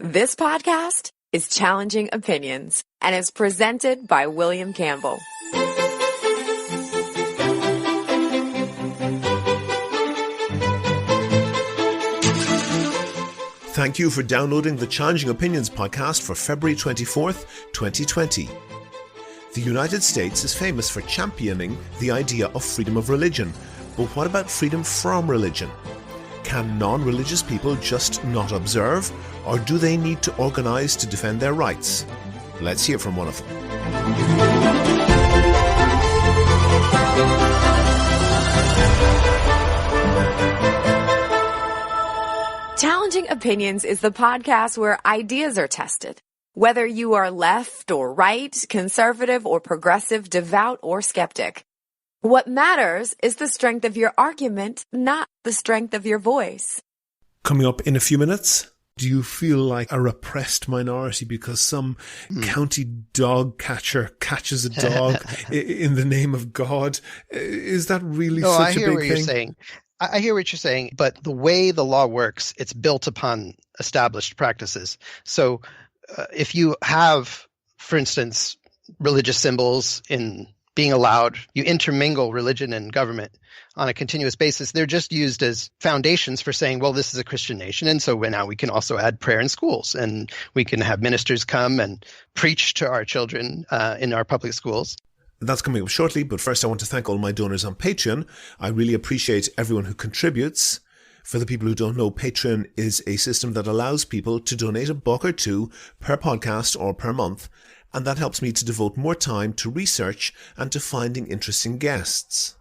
This podcast is Challenging Opinions and is presented by William Campbell. Thank you for downloading the Challenging Opinions podcast for February 24th, 2020. The United States is famous for championing the idea of freedom of religion, but what about freedom from religion? Can non-religious people just not observe, or do they need to organise to defend their rights? Let's hear from one of them. Challenging Opinions is the podcast where ideas are tested. Whether you are left or right, conservative or progressive, devout or skeptic. What matters is the strength of your argument, not the strength of your voice. Coming up in a few minutes, do you feel like a repressed minority because some county dog catcher catches a dog in the name of God? Is that really such a big thing? I hear what you're saying. I hear what you're saying, but the way the law works, it's built upon established practices. So if you have, for instance, religious symbols in being allowed, you intermingle religion and government on a continuous basis. They're just used as foundations for saying, well, this is a Christian nation. And so now we can also add prayer in schools, and we can have ministers come and preach to our children in our public schools. That's coming up shortly, but first I want to thank all my donors on Patreon. I really appreciate everyone who contributes. For the people who don't know, Patreon is a system that allows people to donate $1 or $2 per podcast or per month, and that helps me to devote more time to research and to finding interesting guests.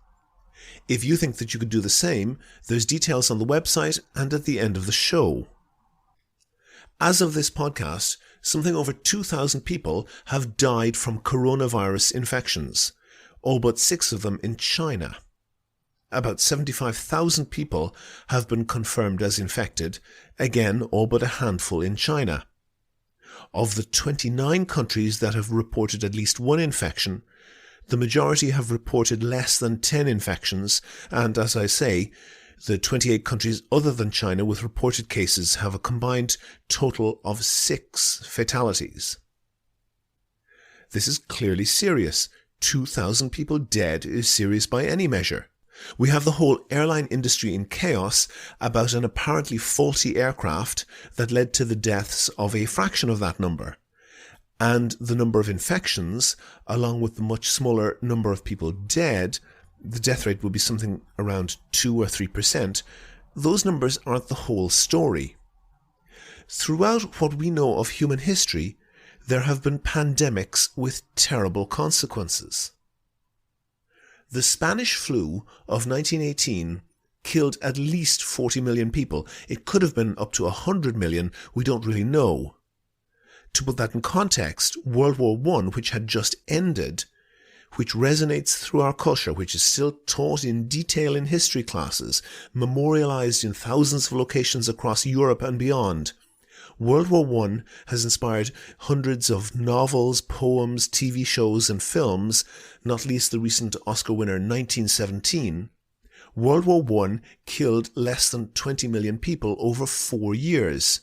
If you think that you could do the same, there's details on the website and at the end of the show. As of this podcast, something over 2,000 people have died from coronavirus infections, all but 6 of them in China. About 75,000 people have been confirmed as infected, again all but a handful in China. Of the 29 countries that have reported at least one infection, the majority have reported less than 10 infections, and as I say, the 28 countries other than China with reported cases have a combined total of 6 fatalities. This is clearly serious. 2,000 people dead is serious by any measure. We have the whole airline industry in chaos about an apparently faulty aircraft that led to the deaths of a fraction of that number. And the number of infections, along with the much smaller number of people dead, the death rate will be something around 2 or 3%. Those numbers aren't the whole story. Throughout what we know of human history, there have been pandemics with terrible consequences. The Spanish flu of 1918 killed at least 40 million people. It could have been up to 100 million, we don't really know. To put that in context, World War I, which had just ended, which resonates through our culture, which is still taught in detail in history classes, memorialized in thousands of locations across Europe and beyond, World War I has inspired hundreds of novels, poems, TV shows and films, not least the recent Oscar winner 1917. World War I killed less than 20 million people over 4 years.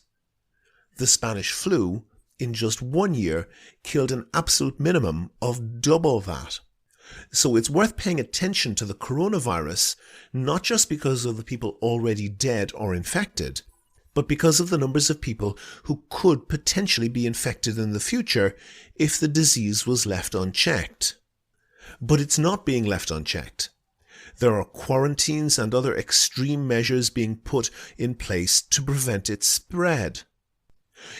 The Spanish flu, in just 1 year, killed an absolute minimum of double that. So it's worth paying attention to the coronavirus, not just because of the people already dead or infected, but because of the numbers of people who could potentially be infected in the future if the disease was left unchecked. But it's not being left unchecked. There are quarantines and other extreme measures being put in place to prevent its spread.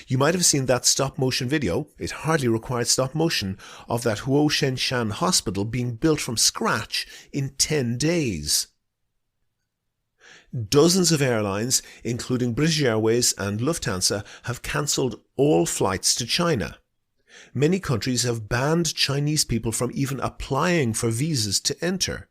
You might have seen that stop-motion video, it hardly required stop-motion, of that Huo-Shenshan hospital being built from scratch in 10 days. Dozens of airlines, including British Airways and Lufthansa, have cancelled all flights to China. Many countries have banned Chinese people from even applying for visas to enter.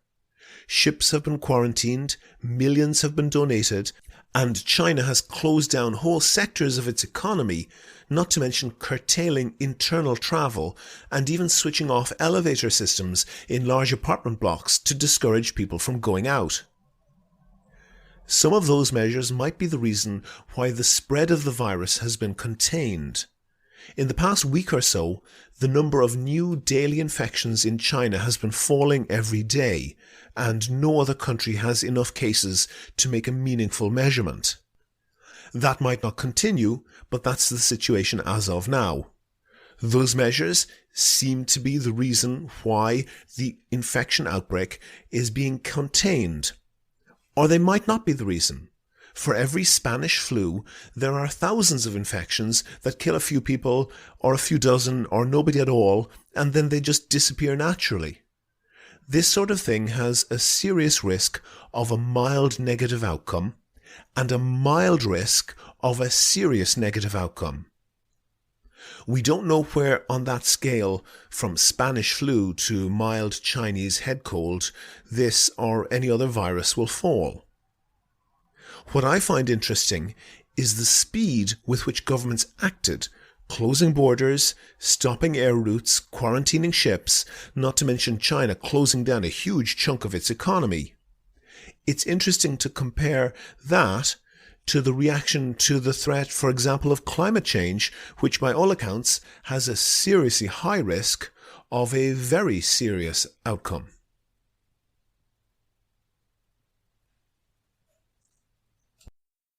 Ships have been quarantined, millions have been donated, and China has closed down whole sectors of its economy, not to mention curtailing internal travel and even switching off elevator systems in large apartment blocks to discourage people from going out. Some of those measures might be the reason why the spread of the virus has been contained. In the past week or so, the number of new daily infections in China has been falling every day, and no other country has enough cases to make a meaningful measurement. That might not continue, but that's the situation as of now. Those measures seem to be the reason why the infection outbreak is being contained. Or they might not be the reason. For every Spanish flu, there are thousands of infections that kill a few people, or a few dozen, or nobody at all, and then they just disappear naturally. This sort of thing has a serious risk of a mild negative outcome, and a mild risk of a serious negative outcome. We don't know where on that scale, from Spanish flu to mild Chinese head cold, this or any other virus will fall. What I find interesting is the speed with which governments acted, closing borders, stopping air routes, quarantining ships, not to mention China closing down a huge chunk of its economy. It's interesting to compare that to the reaction to the threat, for example, of climate change, which by all accounts has a seriously high risk of a very serious outcome.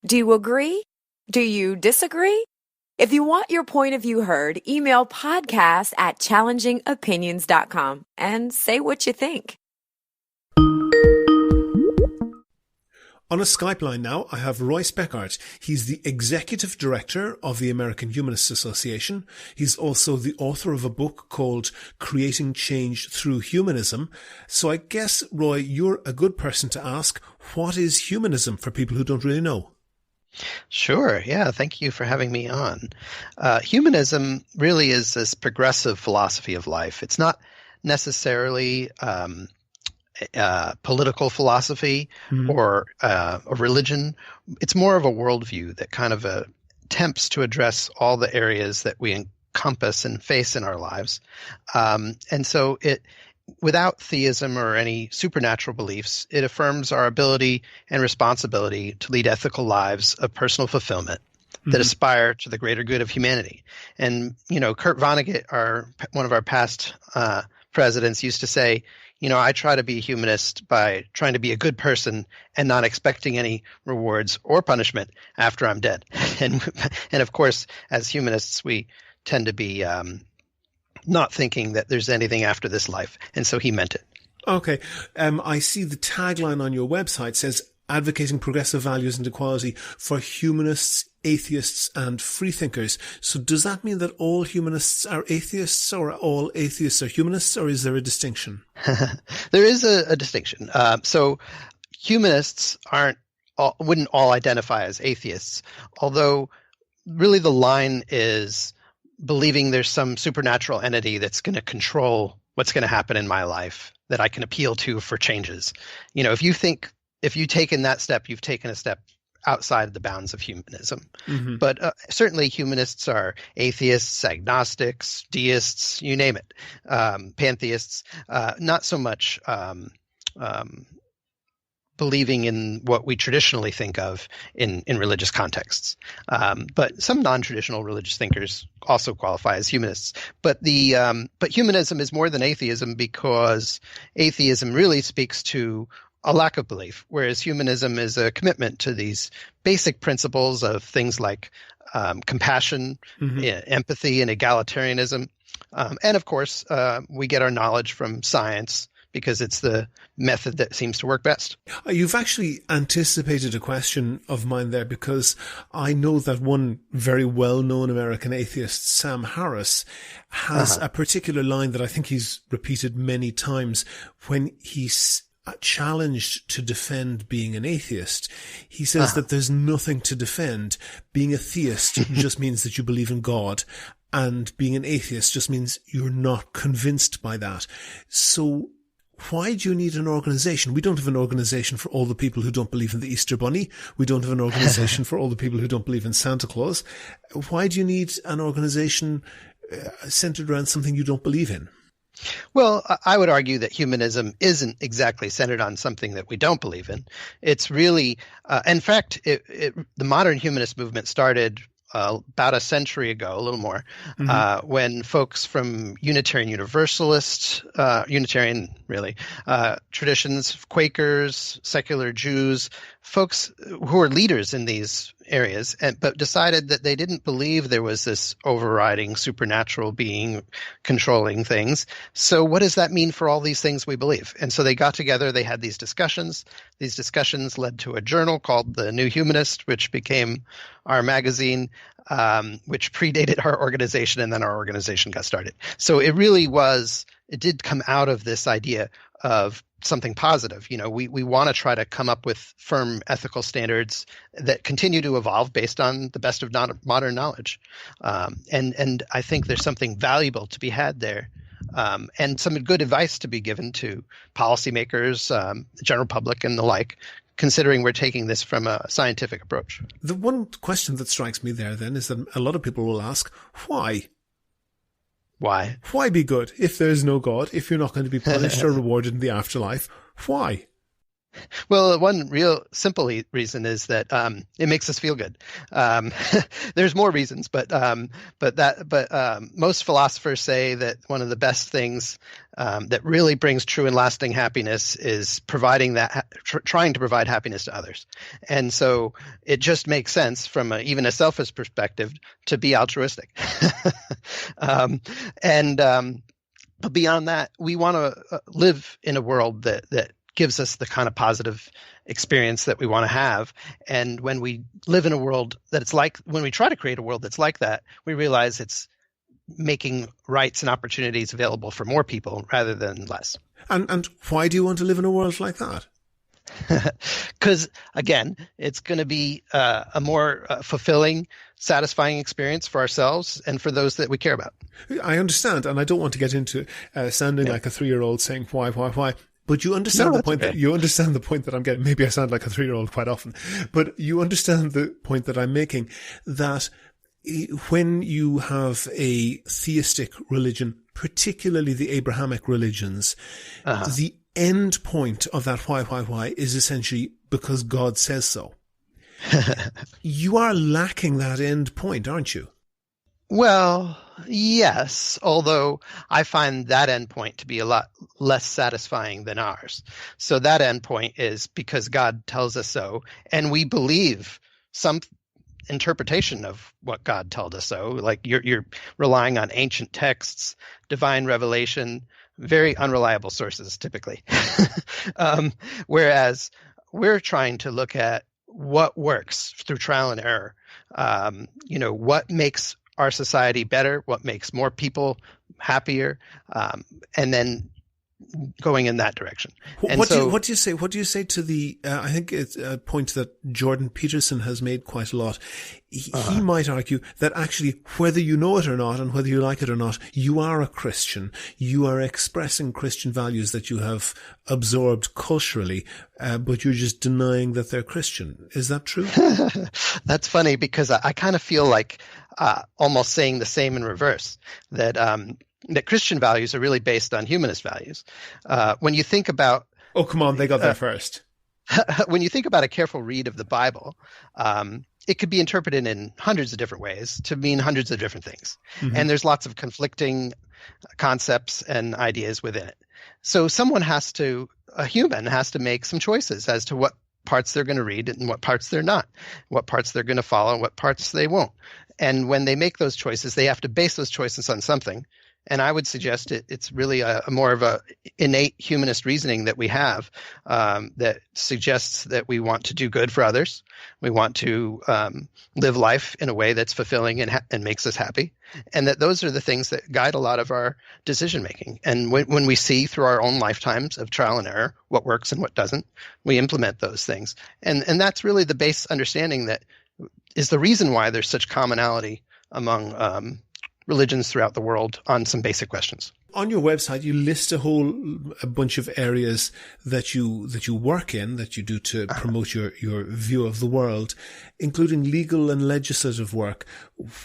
Do you agree? Do you disagree? If you want your point of view heard, email podcast@challengingopinions.com and say what you think. On a Skype line now, I have Roy Speckhardt. He's the Executive Director of the American Humanists Association. He's also the author of a book called Creating Change Through Humanism. So I guess, Roy, you're a good person to ask, what is humanism for people who don't really know? Sure. Yeah. Thank you for having me on. Humanism really is this progressive philosophy of life. It's not necessarily political philosophy or a religion. It's more of a worldview that kind of attempts to address all the areas that we encompass and face in our lives. And so without theism or any supernatural beliefs, it affirms our ability and responsibility to lead ethical lives of personal fulfillment that aspire to the greater good of humanity. And, Kurt Vonnegut, one of our past presidents, used to say, I try to be a humanist by trying to be a good person and not expecting any rewards or punishment after I'm dead. And of course, as humanists, we tend to be not thinking that there's anything after this life. And so he meant it. Okay. I see the tagline on your website says, advocating progressive values and equality for humanists, atheists, and freethinkers. So does that mean that all humanists are atheists, or all atheists are humanists, or is there a distinction? There is a distinction. So humanists wouldn't all identify as atheists, although really the line is believing there's some supernatural entity that's going to control what's going to happen in my life that I can appeal to for changes. If you've taken that step, you've taken a step outside the bounds of humanism. But certainly humanists are atheists, agnostics, deists, you name it, pantheists, not so much believing in what we traditionally think of in religious contexts. But some non-traditional religious thinkers also qualify as humanists. But humanism is more than atheism, because atheism really speaks to a lack of belief, whereas humanism is a commitment to these basic principles of things like compassion, empathy, and egalitarianism. And of course, we get our knowledge from science, because it's the method that seems to work best. You've actually anticipated a question of mine there, because I know that one very well-known American atheist, Sam Harris, has a particular line that I think he's repeated many times when he's challenged to defend being an atheist. He says that there's nothing to defend. Being a theist just means that you believe in God, and being an atheist just means you're not convinced by that. So why do you need an organization? We don't have an organization for all the people who don't believe in the Easter Bunny. We don't have an organization for all the people who don't believe in Santa Claus. Why do you need an organization centered around something you don't believe in? Well, I would argue that humanism isn't exactly centered on something that we don't believe in. It's really, in fact, the modern humanist movement started about a century ago, a little more, when folks from Unitarian Universalist, Unitarian really, traditions, Quakers, secular Jews, folks who were leaders in these areas, but decided that they didn't believe there was this overriding supernatural being controlling things. So what does that mean for all these things we believe? And so they got together, they had these discussions. These discussions led to a journal called The New Humanist, which became our magazine, which predated our organization, and then our organization got started. So it really was, it did come out of this idea of something positive. You know, we want to try to come up with firm ethical standards that continue to evolve based on the best of modern knowledge. And I think there's something valuable to be had there, and some good advice to be given to policymakers, the general public, and the like, considering we're taking this from a scientific approach. The one question that strikes me there then is that a lot of people will ask, why? Why? Why be good if there's no God, if you're not going to be punished or rewarded in the afterlife? Why? Well, one real simple reason is that it makes us feel good. There's more reasons, but most philosophers say that one of the best things that really brings true and lasting happiness is providing that, trying to provide happiness to others. And so it just makes sense from even a selfish perspective to be altruistic. But beyond that, we want to live in a world that gives us the kind of positive experience that we want to have. And when we live in a world that it's like, when we try to create a world that's like that, we realize it's making rights and opportunities available for more people rather than less. And why do you want to live in a world like that? Because, again, it's going to be a more fulfilling, satisfying experience for ourselves and for those that we care about. I understand, and I don't want to get into sounding like a 3-year-old saying why. But you understand the point you understand the point that I'm getting. Maybe I sound like a 3-year-old quite often, but you understand the point that I'm making, that when you have a theistic religion, particularly the Abrahamic religions, the end point of that why is essentially because God says so. You are lacking that end point, aren't you? Well, yes, although I find that endpoint to be a lot less satisfying than ours. So that endpoint is because God tells us so, and we believe some interpretation of what God told us so. Like you're relying on ancient texts, divine revelation, very unreliable sources typically. Whereas we're trying to look at what works through trial and error. What makes our society better, what makes more people happier, and then going in that direction. What do you say? What do you say to the? I think it's a point that Jordan Peterson has made quite a lot. He might argue that actually, whether you know it or not, and whether you like it or not, you are a Christian. You are expressing Christian values that you have absorbed culturally, but you're just denying that they're Christian. Is that true? That's funny because I kind of feel like almost saying the same in reverse. That Christian values are really based on humanist values. When you think about... Oh, come on, they got there first. When you think about a careful read of the Bible, it could be interpreted in hundreds of different ways to mean hundreds of different things. Mm-hmm. And there's lots of conflicting concepts and ideas within it. So a human has to make some choices as to what parts they're going to read and what parts they're not, what parts they're going to follow and what parts they won't. And when they make those choices, they have to base those choices on something. And I would suggest it's really a more of a innate humanist reasoning that we have that suggests that we want to do good for others. We want to live life in a way that's fulfilling and makes us happy. And that those are the things that guide a lot of our decision making. And when we see through our own lifetimes of trial and error what works and what doesn't, we implement those things. And that's really the base understanding that is the reason why there's such commonality among religions throughout the world on some basic questions. On your website, you list a bunch of areas that you work in, that you do to promote your view of the world, including legal and legislative work.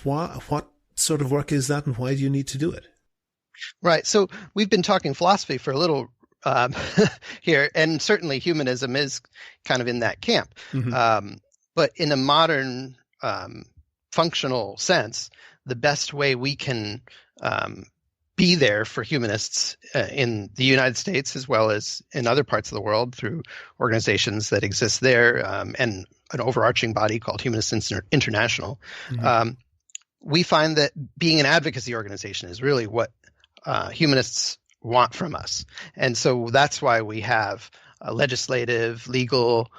What sort of work is that, and why do you need to do it? Right. So we've been talking philosophy for a little here, and certainly humanism is kind of in that camp. But in a modern functional sense, the best way we can be there for humanists in the United States as well as in other parts of the world through organizations that exist there and an overarching body called Humanists International. We find that being an advocacy organization is really what humanists want from us. And so that's why we have legislative, legal,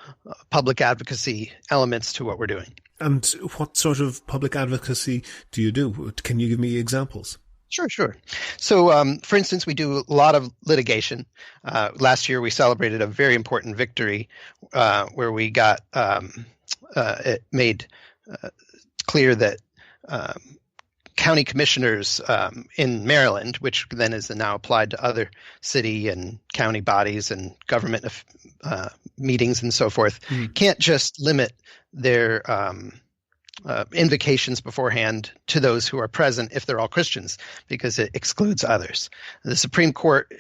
public advocacy elements to what we're doing. And what sort of public advocacy do you do? Can you give me examples? Sure. So, for instance, we do a lot of litigation. Last year, we celebrated a very important victory where we got it made clear that county commissioners in Maryland, which then is now applied to other city and county bodies and government meetings and so forth, can't just limit their invocations beforehand to those who are present if they're all Christians, because it excludes others. The Supreme Court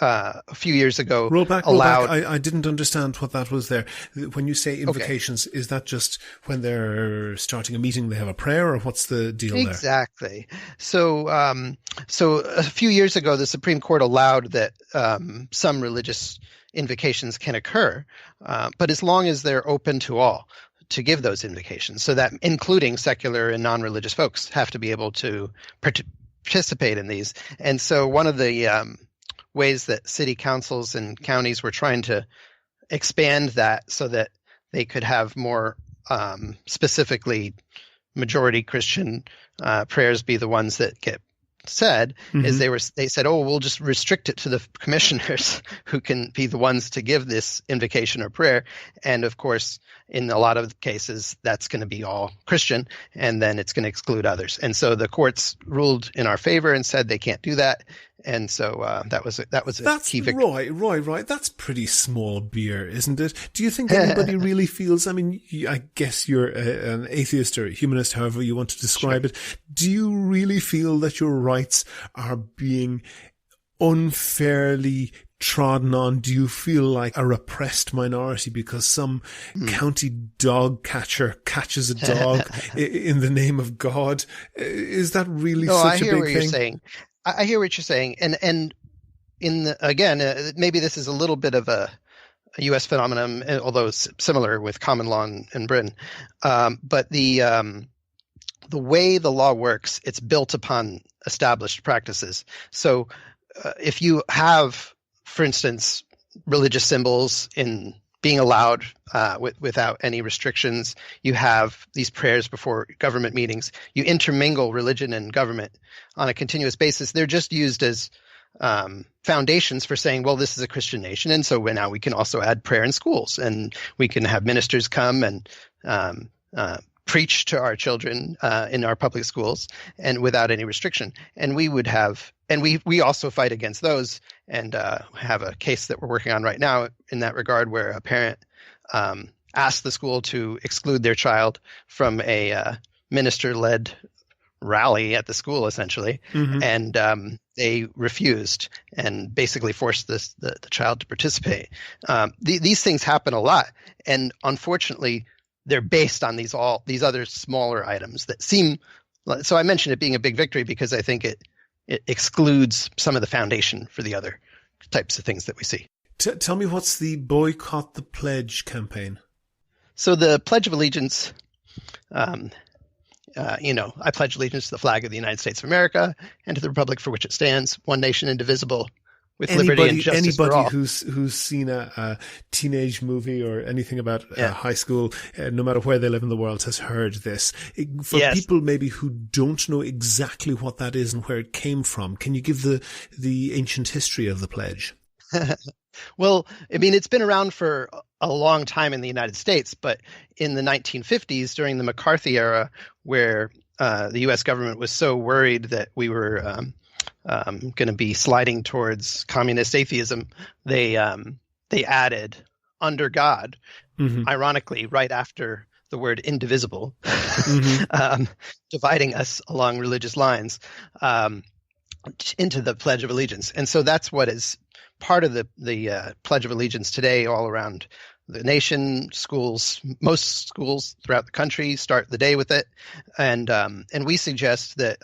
a few years ago allowed... I didn't understand what that was there. When you say invocations, is that just when they're starting a meeting, they have a prayer, or what's the deal there? Exactly. So a few years ago, the Supreme Court allowed that some religious invocations can occur, but as long as they're open to all, to give those invocations, so that including secular and non-religious folks have to be able to participate in these. And so one of the ways that city councils and counties were trying to expand that so that they could have more specifically majority Christian prayers be the ones that get said is they said, oh, we'll just restrict it to the commissioners who can be the ones to give this invocation or prayer. And of course, in a lot of cases, that's going to be all Christian, and then it's going to exclude others. And so the courts ruled in our favor and said they can't do that. And so that was a key victory. Right. That's pretty small beer, isn't it? Do you think anybody really feels, I mean, I guess you're an atheist or a humanist, however you want to describe it. Do you really feel that your rights are being unfairly trodden on? Do you feel like a repressed minority because some county dog catcher catches a dog in the name of God? Is that really such a big thing? I hear what you're saying. I hear what you're saying. And again, maybe this is a little bit of a U.S. phenomenon, although it's similar with common law in Britain. But the way the law works, it's built upon established practices. So if you have, for instance, religious symbols in being allowed without any restrictions, you have these prayers before government meetings, you intermingle religion and government on a continuous basis. They're just used as foundations for saying, well, this is a Christian nation, and so now we can also add prayer in schools, and we can have ministers come and preach to our children in our public schools and without any restriction. And we would have, and we also fight against those and have a case that we're working on right now in that regard, where a parent asked the school to exclude their child from a minister-led rally at the school, essentially, and they refused and basically forced the child to participate. These things happen a lot, and unfortunately, they're based on these other smaller items that seem. So I mentioned it being a big victory because I think it excludes some of the foundation for the other types of things that we see. Tell me, what's the Boycott the Pledge campaign? So the Pledge of Allegiance, I pledge allegiance to the flag of the United States of America and to the republic for which it stands, one nation indivisible, with liberty and justice for all. Anybody who's seen a teenage movie or anything about high school, no matter where they live in the world, has heard this. For people maybe who don't know exactly what that is and where it came from, can you give the ancient history of the pledge? Well, I mean, it's been around for a long time in the United States, but in the 1950s, during the McCarthy era, where the U.S. government was so worried that we were going to be sliding towards communist atheism, they added "under God," ironically, right after the word "indivisible," dividing us along religious lines. into the Pledge of Allegiance. And so that's what is part of the Pledge of Allegiance today all around the nation. Schools, most schools throughout the country start the day with it. And we suggest that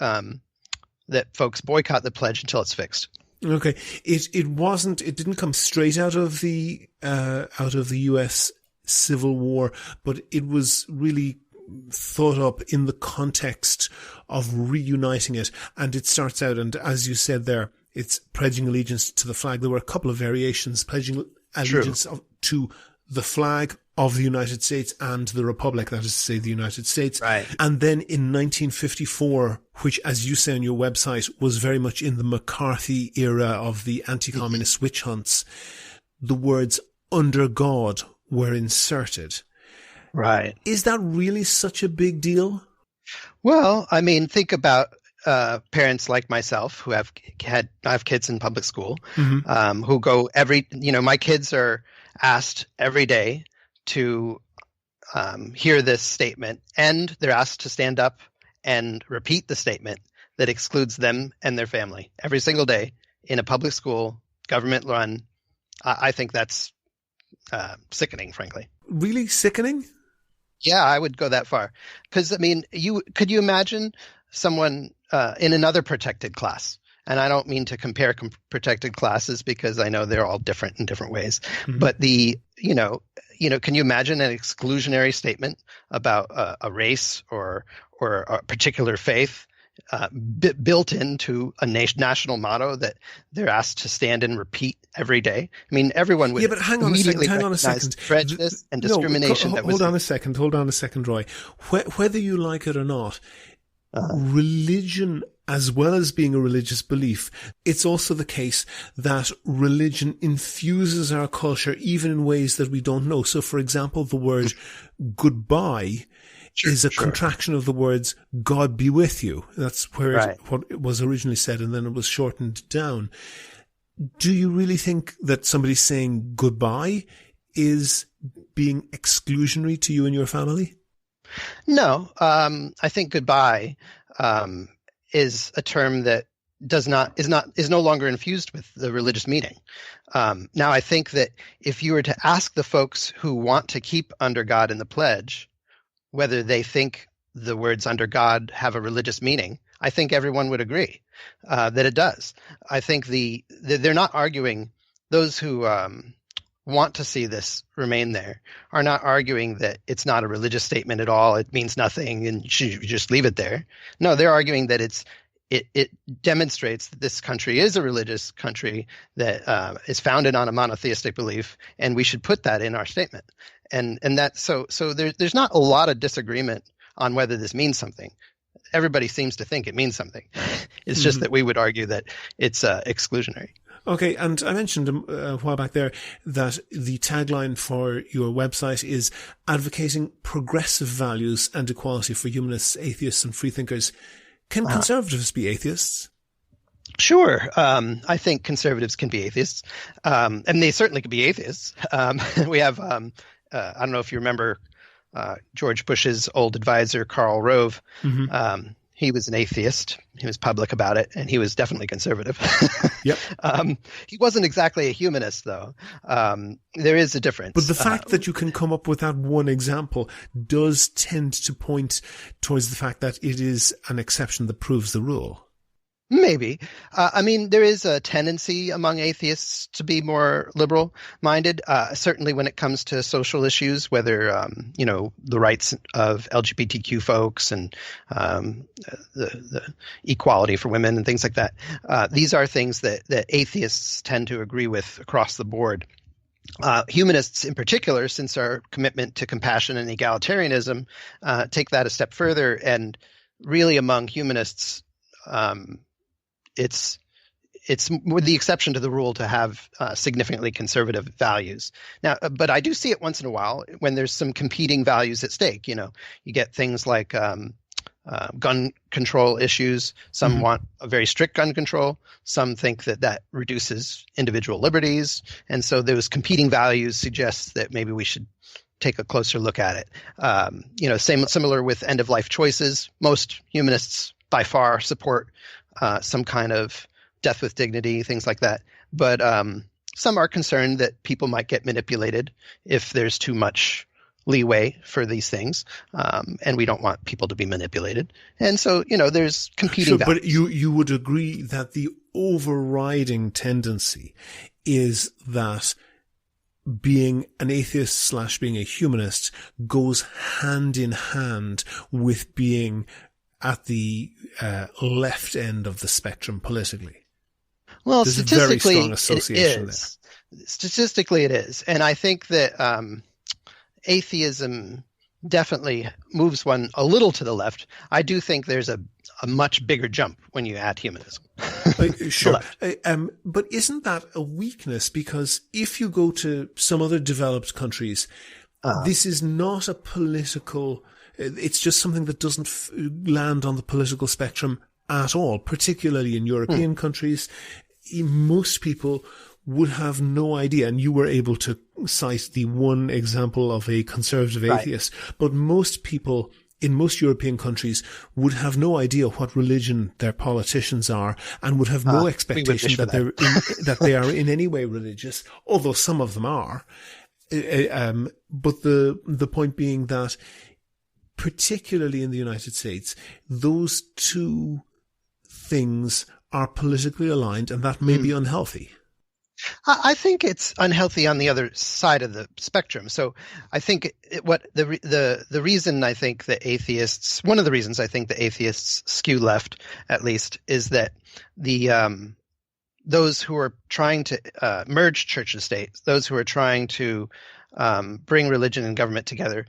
that folks boycott the pledge until it's fixed. Okay. It didn't come straight out of the US Civil War, but it was really thought up in the context of reuniting it. And it starts out, and as you said there, it's pledging allegiance to the flag. There were a couple of variations, pledging allegiance to the flag of the United States and the Republic, that is to say the United States. Right. And then in 1954, which, as you say on your website, was very much in the McCarthy era of the anti-communist witch hunts, the words "under God" were inserted. Right. Is that really such a big deal? Well, I mean, think about parents like myself who I have kids in public school, who go my kids are asked every day to hear this statement, and they're asked to stand up and repeat the statement that excludes them and their family every single day in a public school, government run. I think that's sickening, frankly. Really sickening? Yeah, I would go that far. Because, I mean, could you imagine someone in another protected class? And I don't mean to compare protected classes because I know they're all different in different ways. Mm-hmm. But can you imagine an exclusionary statement about a race or a particular faith built into a national motto that they're asked to stand and repeat every day? I mean, everyone would immediately recognize prejudice and discrimination. Hold on a second, Roy. Whether you like it or not, religion, as well as being a religious belief, it's also the case that religion infuses our culture even in ways that we don't know. So, for example, the word goodbye is a contraction of the words "God be with you." That's where what it was originally said, and then it was shortened down. Do you really think that somebody saying goodbye is being exclusionary to you and your family? No, I think goodbye is a term that is no longer infused with the religious meaning. Now, I think that if you were to ask the folks who want to keep "under God" in the pledge whether they think the words "under God" have a religious meaning, I think everyone would agree that it does. I think they're not arguing. Those who want to see this remain there are not arguing that it's not a religious statement at all. It means nothing, and you should just leave it there. No, they're arguing that it demonstrates that this country is a religious country that is founded on a monotheistic belief, and we should put that in our statement. And that so there's not a lot of disagreement on whether this means something. Everybody seems to think it means something. It's just that we would argue that it's exclusionary. Okay, and I mentioned a while back there that the tagline for your website is advocating progressive values and equality for humanists, atheists, and freethinkers. Can conservatives be atheists? Sure. I think conservatives can be atheists, and they certainly can be atheists. We have, I don't know if you remember George Bush's old advisor, Karl Rove. Mm-hmm. He was an atheist. He was public about it, and he was definitely conservative. Yep. He wasn't exactly a humanist, though. There is a difference. But the fact that you can come up with that one example does tend to point towards the fact that it is an exception that proves the rule. Maybe. I mean, there is a tendency among atheists to be more liberal-minded, certainly when it comes to social issues, whether, the rights of LGBTQ folks and the equality for women and things like that. These are things that atheists tend to agree with across the board. Humanists in particular, since our commitment to compassion and egalitarianism, take that a step further. And really among humanists, it's with the exception to the rule to have significantly conservative values. Now, but I do see it once in a while when there's some competing values at stake. You get things like gun control issues. Some want a very strict gun control. Some think that reduces individual liberties. And so those competing values suggest that maybe we should take a closer look at it. Similar with end-of-life choices. Most humanists by far support some kind of death with dignity, things like that. But some are concerned that people might get manipulated if there's too much leeway for these things, and we don't want people to be manipulated. And so, there's competing values. But you would agree that the overriding tendency is that being an atheist / being a humanist goes hand in hand with being at the left end of the spectrum politically. Well, there's statistically, a very strong association it is. Statistically, it is. And I think that atheism definitely moves one a little to the left. I do think there's a much bigger jump when you add humanism. Sure. But isn't that a weakness? Because if you go to some other developed countries, this is not a political, it's just something that doesn't land on the political spectrum at all, particularly in European countries. Most people would have no idea, and you were able to cite the one example of a conservative atheist, but most people in most European countries would have no idea what religion their politicians are, and would have no expectation that they are in any way religious, although some of them are. But the point being that, particularly in the United States, those two things are politically aligned, and that may be unhealthy. I think it's unhealthy on the other side of the spectrum. So I think the reason I think that atheists, one of the reasons I think that atheists skew left, at least, is that those who are trying to merge church and state, those who are trying to bring religion and government together,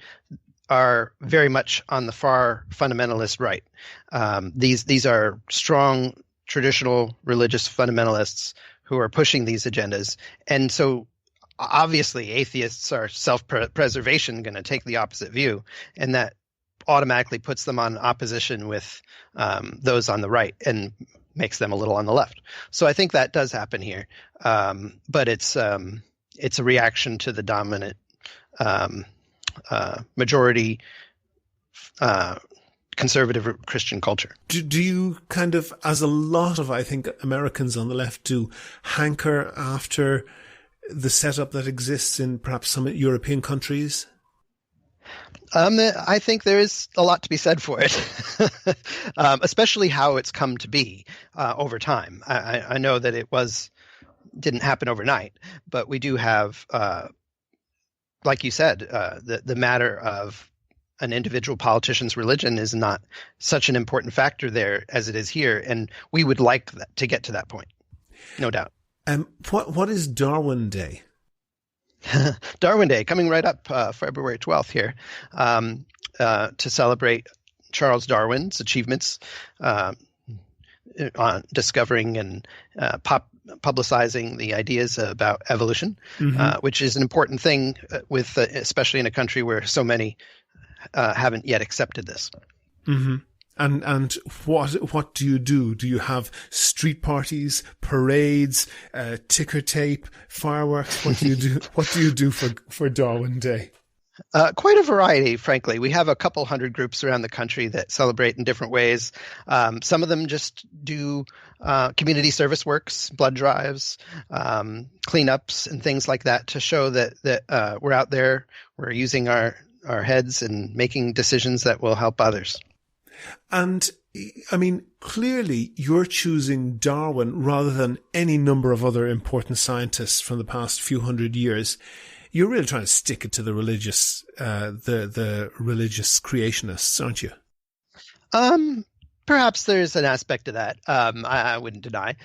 are very much on the far fundamentalist right. These are strong traditional religious fundamentalists who are pushing these agendas. And so obviously atheists are self-preservation going to take the opposite view, and that automatically puts them on opposition with those on the right and makes them a little on the left. So I think that does happen here. But it's a reaction to the dominant majority conservative Christian culture. Do you kind of, as a lot of, I think, Americans on the left do, hanker after the setup that exists in perhaps some European countries? I think there is a lot to be said for it, especially how it's come to be over time. I know that didn't happen overnight, but we do have, like you said, the matter of an individual politician's religion is not such an important factor there as it is here, and we would like to get to that point, no doubt. What is Darwin Day? Darwin Day, coming right up February 12th here, to celebrate Charles Darwin's achievements on discovering and publicizing the ideas about evolution, which is an important thing with, especially in a country where so many haven't yet accepted this. Mm-hmm. And what do you do? Do you have street parties, parades, ticker tape, fireworks? What do you do? What do you do for Darwin Day? Quite a variety, frankly. We have a couple hundred groups around the country that celebrate in different ways. Some of them just do community service works, blood drives, cleanups, and things like that to show that we're out there, we're using our heads and making decisions that will help others. And I mean, clearly you're choosing Darwin rather than any number of other important scientists from the past few hundred years. You're really trying to stick it to the religious, the religious creationists, aren't you? Perhaps there's an aspect to that. I wouldn't deny.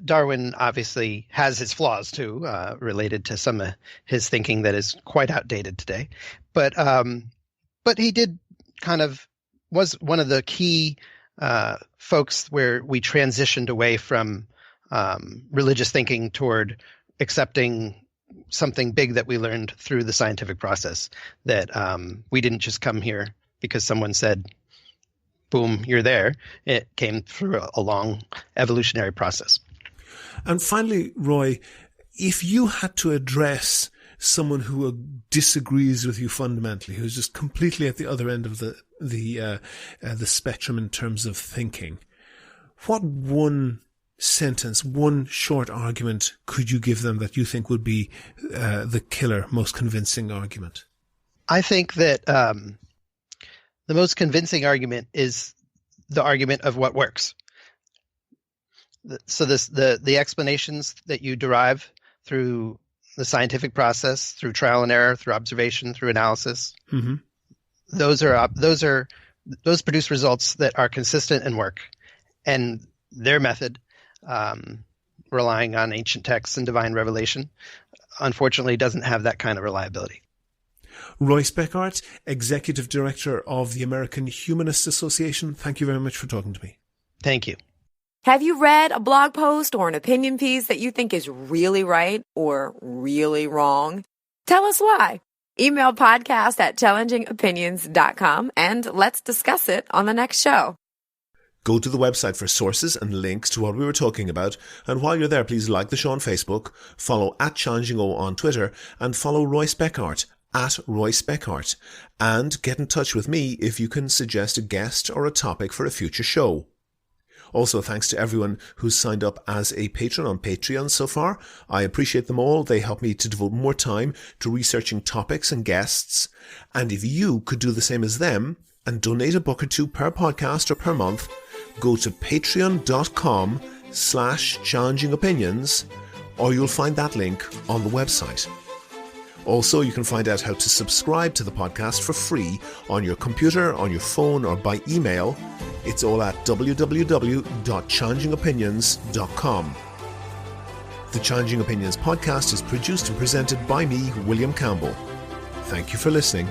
Darwin obviously has his flaws too, related to some of his thinking that is quite outdated today. But he did was one of the key folks where we transitioned away from religious thinking toward accepting something big that we learned through the scientific process, that we didn't just come here because someone said, boom, you're there. It came through a long evolutionary process. And finally, Roy, if you had to address someone who disagrees with you fundamentally, who's just completely at the other end of the spectrum in terms of thinking, what one sentence, one short argument could you give them that you think would be the killer, most convincing argument? I think that the most convincing argument is the argument of what works. So the explanations that you derive through the scientific process, through trial and error, through observation, through analysis, Mm-hmm. those produce results that are consistent and work. And their method, relying on ancient texts and divine revelation, unfortunately doesn't have that kind of reliability. Roy Speckhardt, Executive Director of the American Humanist Association, thank you very much for talking to me. Thank you. Have you read a blog post or an opinion piece that you think is really right or really wrong? Tell us why. Email podcast@challengingopinions.com and let's discuss it on the next show. Go to the website for sources and links to what we were talking about. And while you're there, please like the show on Facebook, follow @ChallengingO on Twitter, and follow Roy Speckhardt @Roy Speckhardt. And get in touch with me if you can suggest a guest or a topic for a future show. Also, thanks to everyone who's signed up as a patron on Patreon so far. I appreciate them all. They help me to devote more time to researching topics and guests. And if you could do the same as them and donate $1 or $2 per podcast or per month, go to patreon.com/challengingopinions, or you'll find that link on the website. Also, you can find out how to subscribe to the podcast for free on your computer, on your phone, or by email. It's all at www.challengingopinions.com. The Challenging Opinions podcast is produced and presented by me, William Campbell. Thank you for listening.